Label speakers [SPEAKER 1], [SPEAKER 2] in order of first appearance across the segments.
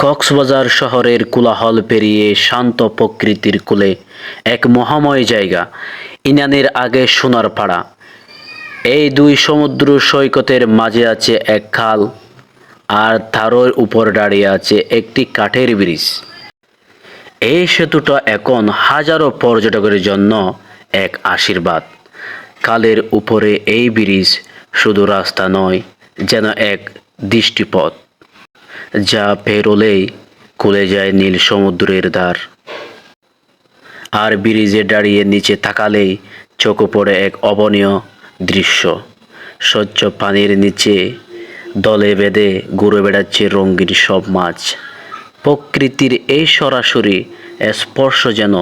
[SPEAKER 1] কক্সবাজার শহরের কোলাহল পেরিয়ে শান্ত প্রকৃতির কোলে এক মহাময় জায়গা, ইনানের আগে সোনার পাড়া। এই দুই সমুদ্র সৈকতের মাঝে আছে এক খাল, আর তারই উপর দাঁড়িয়ে আছে একটি কাঠের ব্রিজ। এই সেতুটা এখন হাজারো পর্যটকের জন্য এক আশীর্বাদ। খালের উপরে এই ব্রিজ শুধু রাস্তা নয়, যেন এক দৃষ্টিপথ, যা পেরোলেই খুলে যায় নীল সমুদ্রের দ্বার। আর ব্রিজে দাঁড়িয়ে নিচে তাকালেই চোখে পড়ে এক অবনীয় দৃশ্য। স্বচ্ছ পানির নিচে দলে বেঁধে ঘুরে বেড়াচ্ছে রঙিন সব মাছ। প্রকৃতির এই সরাসরি স্পর্শ যেন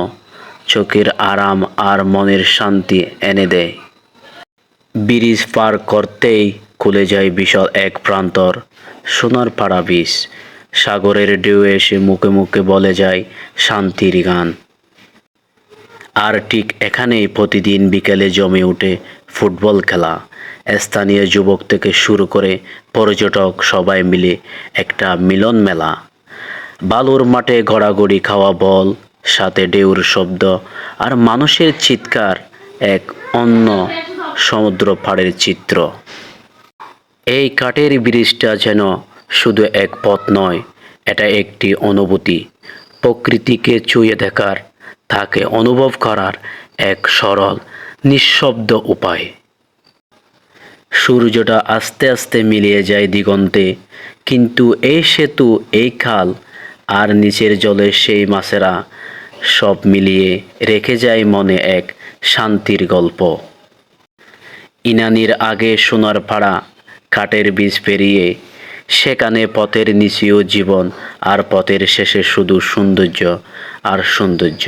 [SPEAKER 1] চোখের আরাম আর মনের শান্তি এনে দেয়। ব্রিজ পার করতেই খুলে যায় বিশাল এক প্রান্তর, সোনার পাড়া বিচ। সাগরের ঢেউ এসে মুখে মুখে বলে যায় শান্তির গান। আর ঠিক এখানেই প্রতিদিন বিকেলে জমে ওঠে ফুটবল খেলা। স্থানীয় যুবক থেকে শুরু করে পর্যটক সবাই মিলে একটা মিলন মেলা। বালুর মাঠে গড়াগড়ি খাওয়া বল, সাথে ঢেউর শব্দ আর মানুষের চিৎকার, এক অন্য সমুদ্র পাড়ের চিত্র। এই কাঠের ব্রিজটা যেন শুধু এক পথ নয়, এটা একটি অনুভূতি। প্রকৃতিকে ছুঁয়ে দেখার, তাকে অনুভব করার এক সরল নিঃশব্দ উপায়। সূর্যটা আস্তে আস্তে মিলিয়ে যায় দিগন্তে, কিন্তু এই সেতু, এই খাল আর নিচের জলে সেই মাছেরা সব মিলিয়ে রেখে যায় মনে এক শান্তির গল্প। ইনানির আগে সোনার পাড়া, কাঠের ব্রিজ পেরিয়ে সেখানে পথের নিচেও জীবন, আর পথের শেষে শুধু সৌন্দর্য আর সৌন্দর্য।